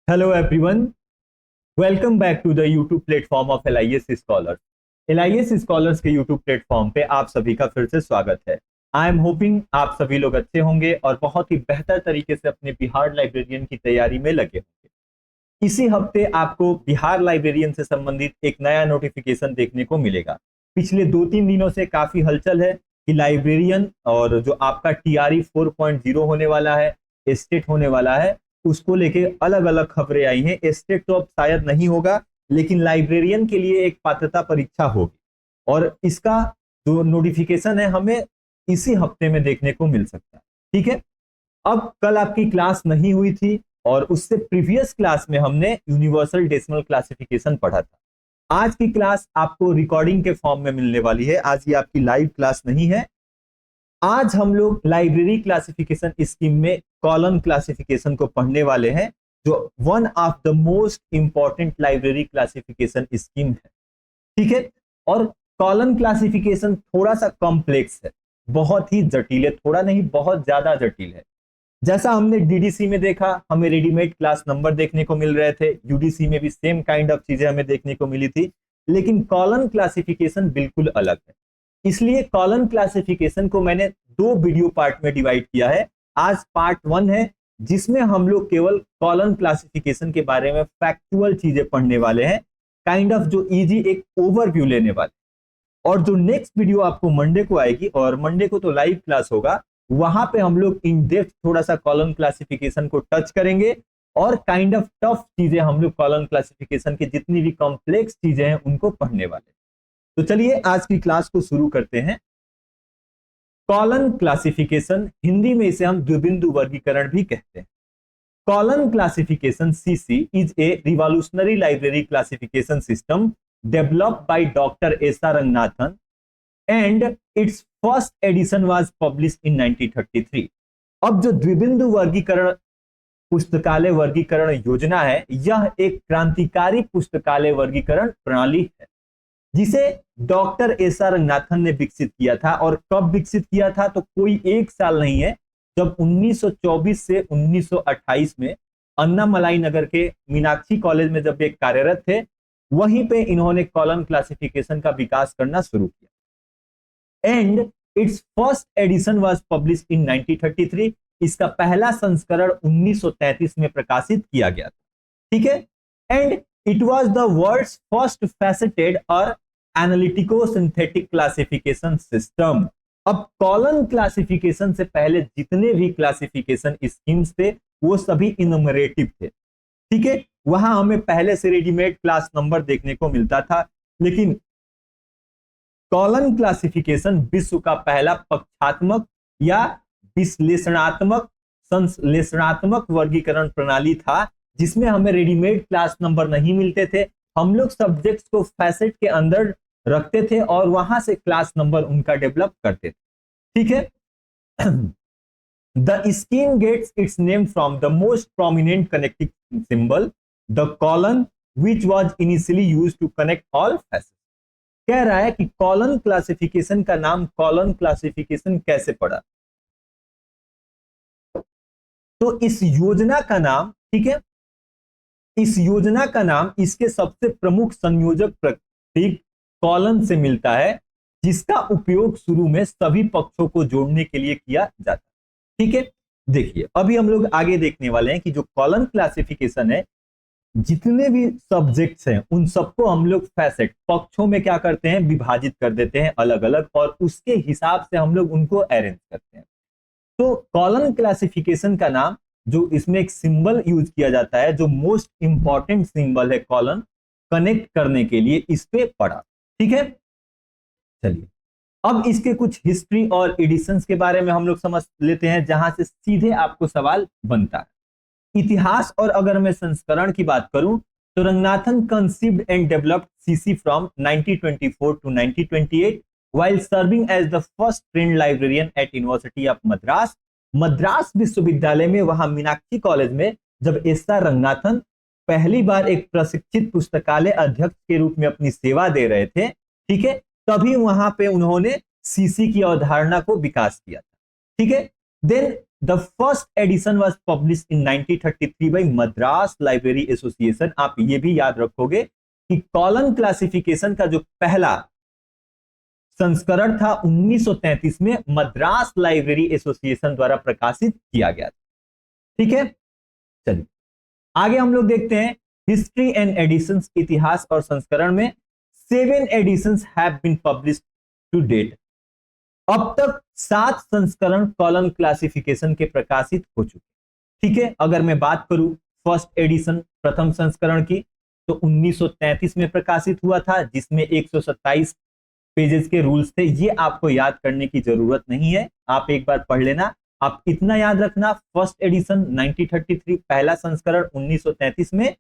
Hello everyone, welcome back to the YouTube platform of LIS Scholars. LIS Scholars के YouTube platform पे आप सभी का फिर से स्वागत है। आई एम होपिंग आप सभी लोग अच्छे होंगे और बहुत ही बेहतर तरीके से अपने बिहार लाइब्रेरियन की तैयारी में लगे होंगे। इसी हफ्ते आपको बिहार लाइब्रेरियन से संबंधित एक नया नोटिफिकेशन देखने को मिलेगा। पिछले 2-3 दिनों से काफी हलचल है कि लाइब्रेरियन और जो आपका TRE 4.0 होने वाला है, स्टेट होने वाला है, उसको लेके अलग अलग खबरें आई हैं। स्टेट तो अब शायद नहीं होगा, लेकिन लाइब्रेरियन के लिए एक पात्रता परीक्षा होगी और इसका जो नोटिफिकेशन है हमें इसी हफ्ते में देखने को मिल सकता है। ठीक है, अब कल आपकी क्लास नहीं हुई थी और उससे प्रीवियस क्लास में हमने यूनिवर्सल डेसिमल क्लासिफिकेशन पढ़ा था। आज की क्लास आपको रिकॉर्डिंग के फॉर्म में मिलने वाली है। आज ये आपकी लाइव क्लास नहीं है। आज हम लोग लाइब्रेरी क्लासिफिकेशन स्कीम में कॉलम क्लासिफिकेशन को पढ़ने वाले हैं, जो one of the most important library classification scheme है। ठीक है, और कॉलम क्लासिफिकेशन थोड़ा सा कॉम्प्लेक्स है, बहुत ही जटिल है, थोड़ा नहीं बहुत ज्यादा जटिल है। जैसा हमने डीडीसी में देखा, हमें रेडीमेड क्लास नंबर देखने को मिल रहे थे, यूडीसी में भी सेम काइंड ऑफ चीजें हमें देखने को मिली थी, लेकिन कॉलम क्लासिफिकेशन बिल्कुल अलग है। इसलिए कॉलम क्लासिफिकेशन को मैंने 2 वीडियो पार्ट में डिवाइड किया है। आज पार्ट 1 है, जिसमें हम लोग केवल कॉलम क्लासिफिकेशन के बारे में फैक्चुअल चीजें पढ़ने वाले हैं, काइंड ऑफ जो इजी एक ओवरव्यू लेने वाले। और जो नेक्स्ट वीडियो आपको मंडे को आएगी, और मंडे को तो लाइव क्लास होगा, वहां पे हम लोग इन डेप्थ थोड़ा सा कॉलम क्लासिफिकेशन को टच करेंगे और काइंड ऑफ टफ चीजें हम लोग कॉलम क्लासिफिकेशन की जितनी भी कॉम्प्लेक्स चीजें हैं उनको पढ़ने वाले। तो चलिए आज की क्लास को शुरू करते हैं। कॉलम क्लासिफिकेशन, हिंदी में इसे हम द्विबिंदु वर्गीकरण भी कहते हैं। Column classification CC is a revolutionary library classification system developed by Dr. S.R. Ranganathan and its first edition was published in 1933। अब जो द्विबिंदु वर्गीकरण पुस्तकालय वर्गीकरण योजना है, यह एक क्रांतिकारी पुस्तकालय वर्गीकरण प्रणाली है जिसे डॉक्टर S.R. रंगनाथन ने विकसित किया था। और कब विकसित किया था, तो कोई एक साल नहीं है, जब 1924 से 1928 में अन्नामलाई नगर के मीनाक्षी कॉलेज में जब ये कार्यरत थे, वहीं पे इन्होंने कॉलम क्लासिफिकेशन का विकास करना शुरू किया। And it's first edition was published in 1933। इसका पहला संस्करण 1933 में प्रकाशित किया गया था। ठीक है, and it was the world's first faceted और एनालिटिको सिंथेटिक क्लासिफिकेशन सिस्टम। अब कॉलम क्लासिफिकेशन से पहले जितने भी क्लासिफिकेशन स्कीम्स थे वो सभी इनुमरेटिव थे। ठीक है, वहां हमें पहले से रेडीमेड क्लास नंबर देखने को मिलता था, लेकिन कॉलम क्लासिफिकेशन विश्व का पहला पक्षात्मक या विश्लेषणात्मक संश्लेषणात्मक वर्गीकरण प्रणाली था, जिसमें हमें रेडीमेड क्लास नंबर नहीं मिलते थे। हम लोग सब्जेक्ट्स को फैसेट के अंदर रखते थे और वहां से क्लास नंबर उनका डेवलप करते थे। ठीक है, The scheme gets its name from the most prominent connecting symbol, the colon, which was initially used to connect all facets। कह रहा है कि कॉलम क्लासिफिकेशन का नाम कॉलम क्लासिफिकेशन कैसे पड़ा। तो इस योजना का नाम, ठीक है, इस योजना का नाम इसके सबसे प्रमुख संयोजक प्रतीक कॉलम से मिलता है, जिसका उपयोग शुरू में सभी पक्षों को जोड़ने के लिए किया जाता है। ठीक है, देखिए अभी हम लोग आगे देखने वाले हैं कि जो कॉलम क्लासिफिकेशन है, जितने भी सब्जेक्ट्स हैं उन सबको हम लोग फैसेट पक्षों में क्या करते हैं, विभाजित कर देते हैं अलग अलग, और उसके हिसाब से हम लोग उनको अरेंज करते हैं। तो कॉलम क्लासिफिकेशन का नाम, जो इसमें एक सिंबल यूज किया जाता है, जो मोस्ट इंपॉर्टेंट सिंबल है कॉलम कनेक्ट करने के लिए, इस पे पड़ा। ठीक है, चलिए अब इसके कुछ हिस्ट्री और एडिशंस के बारे में हम लोग समझ लेते हैं, जहां से सीधे आपको सवाल बनता है। इतिहास और अगर मैं संस्करण की बात करूं, तो Ranganathan conceived and developed CC from 1924 to 1928 while serving as the first trained librarian at University of Madras। Madras विश्वविद्यालय में, वहां मीनाक्षी कॉलेज में, जब S.R. रंगनाथन पहली बार एक प्रशिक्षित पुस्तकालय अध्यक्ष के रूप में अपनी सेवा दे रहे थे, ठीक है, तभी वहां पे उन्होंने सीसी की अवधारणा को विकास किया था। ठीक है, then the first edition was published in 1933 by Madras library association. आप ये भी याद रखोगे कि कॉलम क्लासिफिकेशन का जो पहला संस्करण था 1933 में मद्रास लाइब्रेरी एसोसिएशन द्वारा प्रकाशित किया गया था। ठीक है, चलिए आगे हम लोग देखते हैं हिस्ट्री एंड एडिशंस। इतिहास और संस्करण में 7 editions have been published to date. अब तक 7 संस्करण कॉलम क्लासिफिकेशन के प्रकाशित हो चुके। ठीक है, अगर मैं बात करूं फर्स्ट एडिशन प्रथम संस्करण की तो 1933 में प्रकाशित हुआ था, जिसमें 127 पेजेस के रूल्स थे। ये आपको याद करने की जरूरत नहीं है, आप एक बार पढ़ लेना। आप इतना याद रखना, फर्स्ट एडिशन 1933 पहला संस्करण 1933 में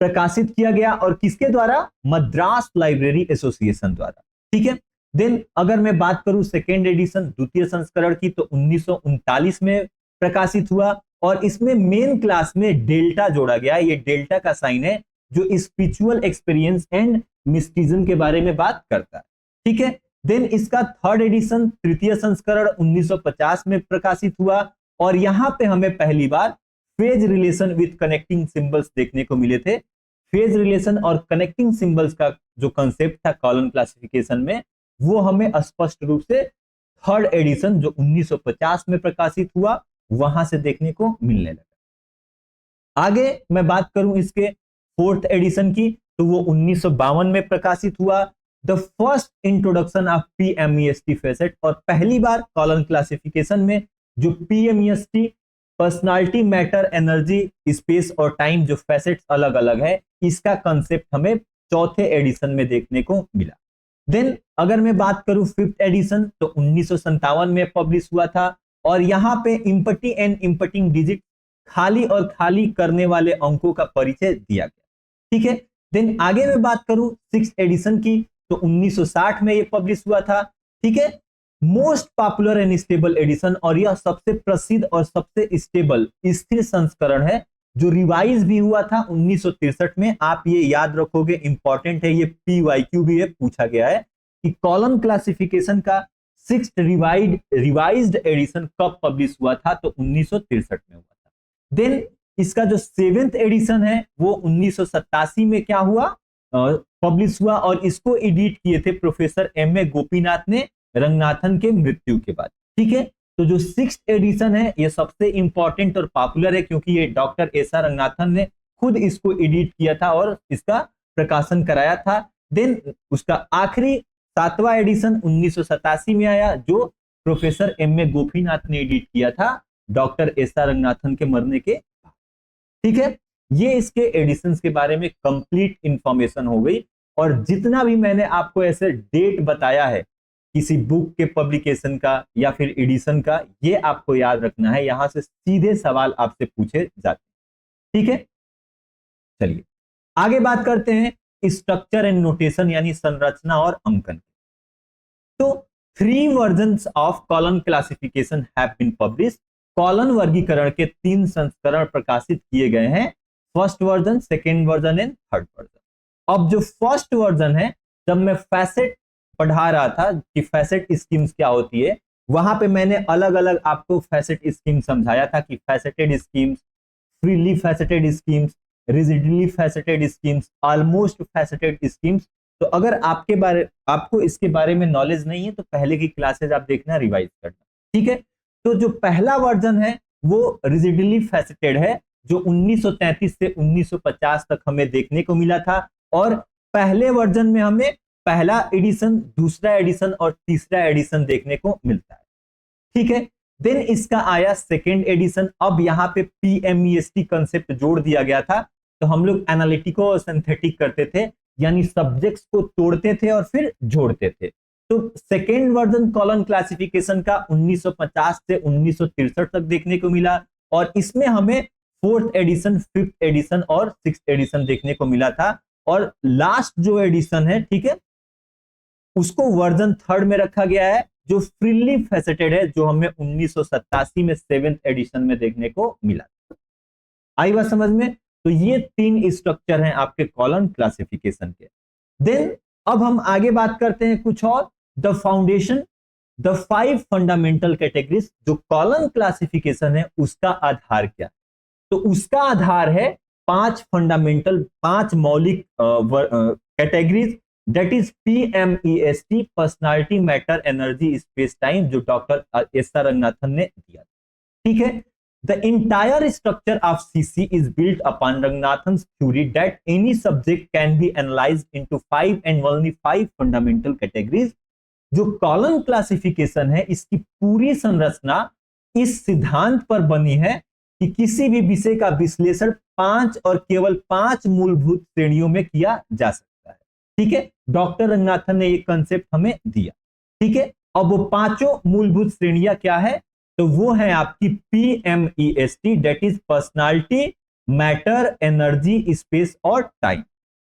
प्रकाशित किया गया और किसके द्वारा? मद्रास लाइब्रेरी एसोसिएशन द्वारा। ठीक है, देन अगर मैं बात करूं सेकेंड एडिशन द्वितीय संस्करण की तो 1939 में प्रकाशित हुआ और इसमें मेन क्लास में डेल्टा जोड़ा गया। ये डेल्टा का साइन है जो स्पिरिचुअल एक्सपीरियंस एंड मिस्टिज्म के बारे में बात करता है। ठीक है, देन इसका थर्ड एडिशन तृतीय संस्करण 1950 में प्रकाशित हुआ और यहां पे हमें पहली बार phase relation with connecting symbols देखने को मिले थे। फेज रिलेशन और कनेक्टिंग सिंबल्स का जो कंसेप्ट था कॉलम क्लासिफिकेशन में, वो हमें स्पष्ट रूप से थर्ड एडिशन जो 1950 में प्रकाशित हुआ वहां से देखने को मिलने लगा। आगे मैं बात करूं इसके फोर्थ एडिशन की तो वो 1952 में प्रकाशित हुआ। The first introduction of PMEST facet, और पहली बार कॉलम क्लासिफिकेशन में जो PMEST personality matter energy space और टाइम जो फैसेट्स अलग अलग है, इसका कंसेप्ट हमें चौथे एडिशन में देखने को मिला। देन अगर मैं बात करूं फिफ्थ एडिशन तो 1957 में पब्लिश हुआ था और यहां पे इंपटी एंड इंपटिंग डिजिट खाली और खाली करने वाले अंकों का परिचय दिया गया। ठीक है, देन आगे मैं बात करूं सिक्स एडिशन की तो 1960 में ये पब्लिश हुआ था। ठीक है, most popular and stable edition, और यह सबसे प्रसिद्ध और सबसे स्टेबल स्थिर संस्करण है जो रिवाइज भी हुआ था 1963 में। आप ये याद रखोगे, इंपॉर्टेंट है, ये PYQ भी है, पूछा गया है कि कॉलम क्लासिफिकेशन का सिक्स्थ रिवाइज्ड एडिशन कब पब्लिश हुआ था, तो 1963 में हुआ था। देन इसका जो सेवेंथ एडिशन है वो 1987 में क्या हुआ, पब्लिश हुआ और इसको एडिट किए थे प्रोफेसर MA गोपीनाथ ने रंगनाथन के मृत्यु के बाद। ठीक है, तो जो सिक्स्थ एडिशन है ये सबसे इंपॉर्टेंट और पॉपुलर है क्योंकि ये डॉक्टर एसआर रंगनाथन ने खुद इसको एडिट किया था और इसका प्रकाशन कराया था। देन उसका आखिरी सातवां एडिशन 1987 में आया जो प्रोफेसर MA गोपीनाथ ने एडिट किया था डॉक्टर एसआर रंगनाथन के मरने के। ठीक है, ये इसके एडिशंस के बारे में कंप्लीट इंफॉर्मेशन हो गई। और जितना भी मैंने आपको ऐसे डेट बताया है किसी बुक के पब्लिकेशन का या फिर एडिशन का, ये आपको याद रखना है, यहां से सीधे सवाल आपसे पूछे जाते हैं। ठीक है, चलिए आगे बात करते हैं स्ट्रक्चर एंड नोटेशन यानी संरचना और अंकन। तो 3 versions of colon classification have been published. Colon वर्गीकरण के 3 संस्करण प्रकाशित किए गए हैं, first version, second version and third version. अब जो फर्स्ट वर्जन है, जब मैं फैसेट पढ़ा रहा था कि फैसेट स्कीम्स क्या होती है, वहां पे मैंने अलग अलग आपको फैसेट स्कीम समझाया था कि faceted schemes, freely faceted schemes, rigidly faceted schemes, almost faceted schemes. तो अगर आपको इसके बारे में नॉलेज नहीं है तो पहले की क्लासेज आप देखना, रिवाइज करना। ठीक है, तो जो पहला वर्जन है वो रिजिडली फैसेटेड है जो 1933 से 1950 तक हमें देखने को मिला था और पहले वर्जन में हमें पहला एडिशन, दूसरा एडिशन और तीसरा एडिशन देखने को मिलता है। ठीक है, देन इसका आया सेकेंड एडिशन। अब यहाँ पे PMEST कंसेप्ट जोड़ दिया गया था। तो हम लोग एनालिटिको और सिंथेटिक करते थे, यानी सब्जेक्ट्स को तोड़ते थे और फिर जोड़ते थे। तो सेकेंड वर्जन कॉलम क्लासिफिकेशन का 1950 से 1963 तक देखने को मिला और इसमें हमें फोर्थ एडिशन, फिफ्थ एडिशन और सिक्स्थ एडिशन देखने को मिला था। और लास्ट जो एडिशन है, ठीक है, उसको वर्जन थर्ड में रखा गया है जो फ्रीली फैसेटेड है, जो हमें 1987 में सेवेंथ एडिशन में देखने को मिला। आई बात समझ में? तो ये 3 स्ट्रक्चर हैं आपके कॉलम क्लासिफिकेशन के। देन अब हम आगे बात करते हैं कुछ और, the foundation the 5 fundamental categories, जो कॉलन क्लासिफिकेशन है उसका आधार क्या, तो उसका आधार है 5 मौलिक categories, that is PMEST, personality, matter, energy, space, time, जो डॉक्टर एस.आर. रंगनाथन ने दिया। ठीक है, the entire structure of CC is built upon Ranganathan's theory that any subject can be analyzed into 5 and only 5 fundamental categories। जो column classification है इसकी पूरी संरचना इस सिद्धांत पर बनी है कि किसी भी विषय का विश्लेषण 5 और केवल 5 मूलभूत श्रेणियों में किया जा सकता है। ठीक है, डॉक्टर रंगनाथन ने एक कंसेप्ट हमें दिया। ठीक है, अब वो 5 मूलभूत श्रेणियां क्या है, तो वो है आपकी PMEST, that is personality, matter, energy, space और टाइम।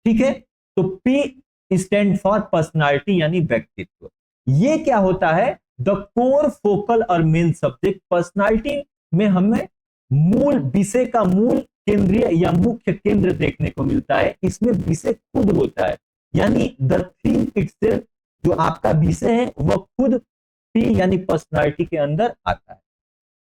ठीक है, तो P स्टैंड फॉर पर्सनालिटी यानी व्यक्तित्व। ये क्या होता है, द कोर, फोकल और मेन सब्जेक्ट। पर्सनालिटी में हमें मूल विषय का मूल केंद्रीय या मुख्य केंद्र देखने को मिलता है, इसमें विषय खुद होता है, यानी द थीम इटसेल्फ, जो आपका विषय है वह खुद P यानी पर्सनालिटी के अंदर आता है।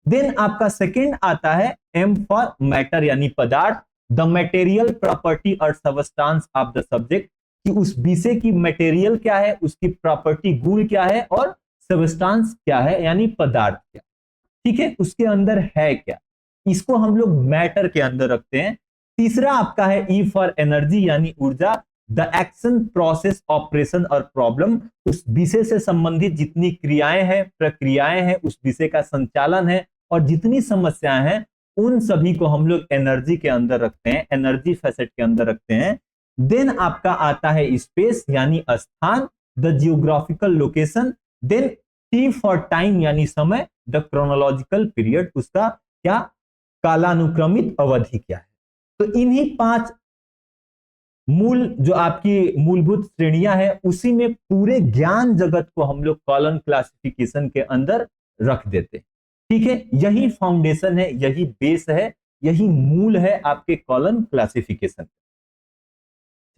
देन आपका सेकेंड आता है M फॉर मैटर यानी पदार्थ, द मटेरियल प्रॉपर्टी और सबस्टांस ऑफ द सब्जेक्ट, कि उस विषय की मटेरियल क्या है, उसकी प्रॉपर्टी गुण क्या है और सबस्टांस क्या है यानी पदार्थ क्या। ठीक है, उसके अंदर है क्या, इसको हम लोग मैटर के अंदर रखते हैं। तीसरा आपका है E फॉर एनर्जी यानी ऊर्जा, द एक्शन, प्रोसेस, ऑपरेशन और प्रॉब्लम, उस विषय से संबंधित जितनी क्रियाएं हैं, प्रक्रियाएं हैं, उस विषय का संचालन है और जितनी समस्याएं हैं, उन सभी को हम लोग एनर्जी के अंदर रखते हैं, एनर्जी फैसेट के अंदर रखते हैं। देन आपका आता है स्पेस यानी स्थान, the geographical location. Then T for time यानी समय, द क्रोनोलॉजिकल पीरियड, उसका क्या कालानुक्रमित अवधि क्या है। तो इन्हीं 5 मूल जो आपकी मूलभूत श्रेणियां हैं, उसी में पूरे ज्ञान जगत को हम लोग कॉलम क्लासिफिकेशन के अंदर रख देते हैं। ठीक है, यही फाउंडेशन है, यही बेस है, यही मूल है आपके कॉलम क्लासिफिकेशन।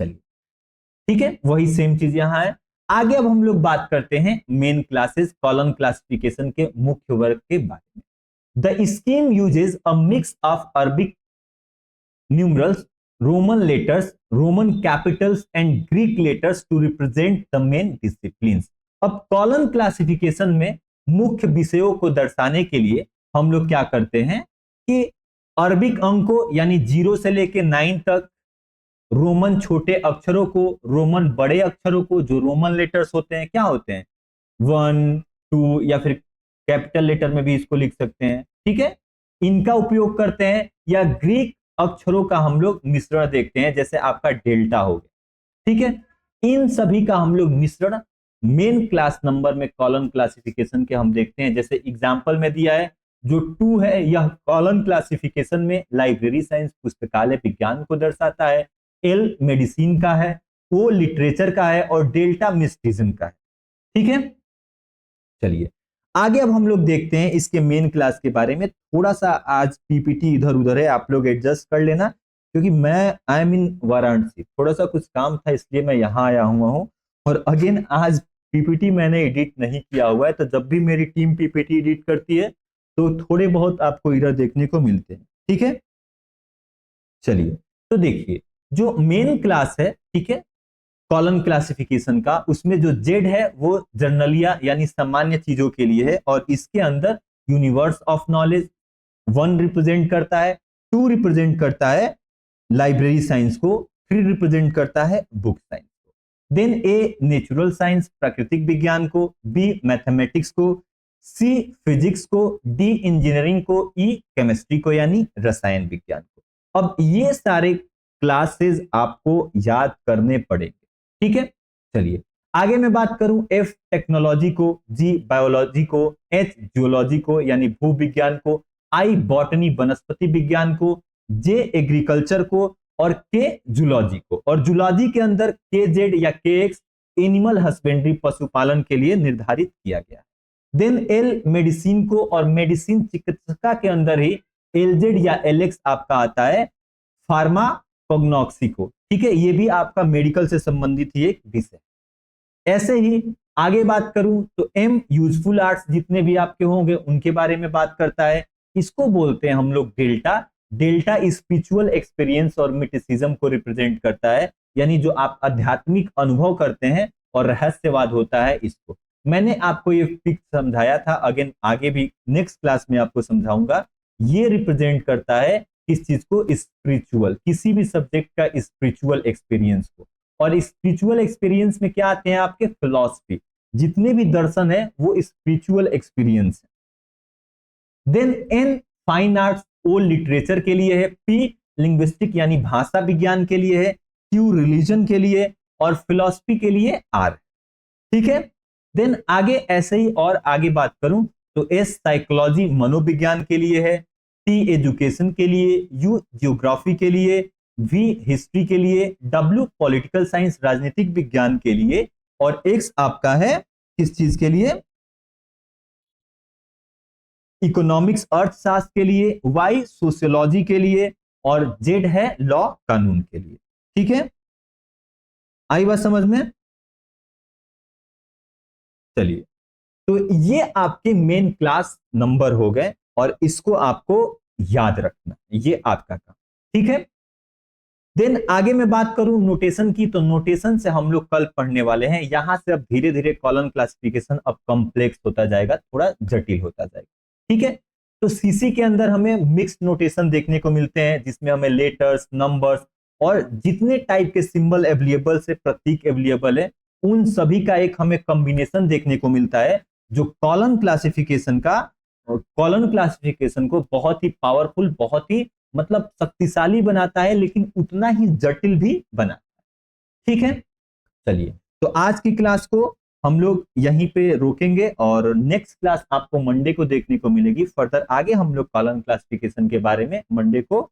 चलिए, ठीक है, वही सेम चीज यहां है। आगे अब हम लोग बात करते हैं मेन क्लासेस, कॉलम क्लासिफिकेशन के मुख्य वर्ग के बारे में। The scheme uses a mix of Arabic numerals, Roman letters, Roman capitals and Greek letters to represent the main disciplines. अब कॉलम क्लासिफिकेशन में मुख्य विषयों को दर्शाने के लिए हम लोग क्या करते हैं कि अरबिक अंकों यानी 0 से लेके 9 तक, रोमन छोटे अक्षरों को, रोमन बड़े अक्षरों को, जो रोमन लेटर्स होते हैं क्या होते हैं 1, 2 या फिर कैपिटल लेटर में भी इसको लिख सकते हैं। ठीक है, इनका उपयोग करते हैं, या ग्रीक अक्षरों का हम लोग मिश्रण देखते हैं, जैसे आपका डेल्टा हो गया। ठीक है, इन सभी का हम लोग मिश्रण मेन क्लास नंबर में कॉलम क्लासिफिकेशन के हम देखते हैं। जैसे एग्जांपल में दिया है, जो 2 है यह कॉलम क्लासिफिकेशन में लाइब्रेरी साइंस पुस्तकालय विज्ञान को दर्शाता है, L मेडिसिन का है, O लिटरेचर का है और डेल्टा मिस्टिज्म का है। ठीक है, चलिए आगे अब हम लोग देखते हैं इसके मेन क्लास के बारे में। थोड़ा सा आज पीपीटी इधर उधर है, आप लोग एडजस्ट कर लेना, क्योंकि मैं आई एम इन वाराणसी, थोड़ा सा कुछ काम था इसलिए मैं यहाँ आया हुआ हूँ। और अगेन आज पीपीटी मैंने एडिट नहीं किया हुआ है, तो जब भी मेरी टीम पीपीटी एडिट करती है तो थोड़े बहुत आपको इधर देखने को मिलते हैं। ठीक है, चलिए तो देखिए जो मेन क्लास है, ठीक है, कॉलम क्लासिफिकेशन का, उसमें जो जेड है वो जर्नलिया यानी सामान्य चीजों के लिए है, और इसके अंदर यूनिवर्स ऑफ नॉलेज 1 रिप्रेजेंट करता है, 2 रिप्रेजेंट करता है लाइब्रेरी साइंस को, 3 रिप्रेजेंट करता है बुक साइंस को। देन ए नेचुरल साइंस प्राकृतिक विज्ञान को, बी मैथमेटिक्स को, सी फिजिक्स को, डी इंजीनियरिंग को, ई केमिस्ट्री को यानी रसायन विज्ञान को। अब ये सारे क्लासेस आपको याद करने पड़ेंगे। ठीक है, चलिए आगे मैं बात करूं, एफ टेक्नोलॉजी को, जी बायोलॉजी को, एच जियोलॉजी को यानी भूविज्ञान को, आई बॉटनी वनस्पति विज्ञान को, जे एग्रीकल्चर को और के जूलॉजी को। और जूलॉजी के अंदर के जेड या के एक्स एनिमल हस्बेंड्री पशुपालन के लिए निर्धारित किया गया है। देन एल मेडिसिन को, और मेडिसिन चिकित्सा के अंदर ही एलजेड या एलएक्स आपका आता है फार्माकोग्नोसी को। ठीक है, ये भी आपका मेडिकल से संबंधित ही एक विषय। ऐसे ही आगे बात करूं तो एम यूजफुल आर्ट्स जितने भी आपके होंगे उनके बारे में बात करता है। इसको बोलते हैं हम लोग डेल्टा। डेल्टा स्पिरिचुअल एक्सपीरियंस और मिटिसिज्म को रिप्रेजेंट करता है, यानी जो आप आध्यात्मिक अनुभव करते हैं और रहस्यवाद होता है इसको। मैंने आपको ये फिक्स समझाया था, अगेन आगे भी नेक्स्ट क्लास में आपको समझाऊंगा। ये रिप्रेजेंट करता है किस चीज को, स्पिरिचुअल, किसी भी सब्जेक्ट का स्पिरिचुअल एक्सपीरियंस को। और स्पिरिचुअल एक्सपीरियंस में क्या आते हैं आपके, फिलॉसफी, जितने भी दर्शन है वो स्पिरिचुअल एक्सपीरियंस है। देन एन फाइन आर्ट्स, ओ लिटरेचर के लिए है। पी लिंग्विस्टिक यानी भाषा विज्ञान के लिए है। क्यू रिलीजन के लिए, और फिलॉसफी के लिए आर। ठीक है। देन आगे ऐसे ही और आगे बात करूं तो एस साइकोलॉजी मनोविज्ञान के लिए है। टी एजुकेशन के लिए, यू जियोग्राफी के लिए, वी हिस्ट्री के लिए, डब्ल्यू पॉलिटिकल साइंस राजनीतिक विज्ञान के लिए, और एक्स आपका है किस चीज के लिए, इकोनॉमिक्स अर्थशास्त्र के लिए, वाई सोशियोलॉजी के लिए, और जेड है लॉ कानून के लिए। ठीक है, आई बात समझ में। चलिए, तो ये आपके मेन क्लास नंबर हो गए और इसको आपको याद रखना, ये आपका काम। ठीक है। देन आगे मैं बात करूं नोटेशन की, तो नोटेशन से हम लोग कल पढ़ने वाले हैं। यहां से अब धीरे धीरे कॉलम क्लासिफिकेशन अब कॉम्प्लेक्स होता जाएगा, थोड़ा जटिल होता जाएगा। ठीक है। तो सीसी के अंदर हमें मिक्स्ड नोटेशन देखने को मिलते हैं, जिसमें हमें लेटर्स, नंबर्स और जितने टाइप के सिंबल अवेलेबल से, प्रतीक अवेलेबल है, उन सभी का एक हमें कॉम्बिनेशन देखने को मिलता है, जो कॉलम क्लासिफिकेशन को बहुत ही पावरफुल, बहुत ही मतलब शक्तिशाली बनाता है, लेकिन उतना ही जटिल भी बनाता है। ठीक है। चलिए, तो आज की क्लास को हम लोग यहीं पे रोकेंगे और नेक्स्ट क्लास आपको मंडे को देखने को मिलेगी। फर्दर आगे हम लोग कॉलम क्लासिफिकेशन के बारे में मंडे को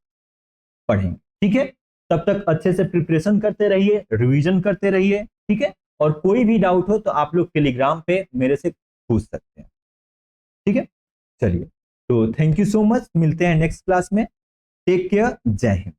पढ़ेंगे। ठीक है। तब तक अच्छे से प्रिपरेशन करते रहिए, रिवीजन करते रहिए। ठीक है। और कोई भी डाउट हो तो आप लोग टेलीग्राम पे मेरे से पूछ सकते हैं। ठीक है। चलिए, तो थैंक यू सो मच, मिलते हैं नेक्स्ट क्लास में। टेक केयर, जय हिंद।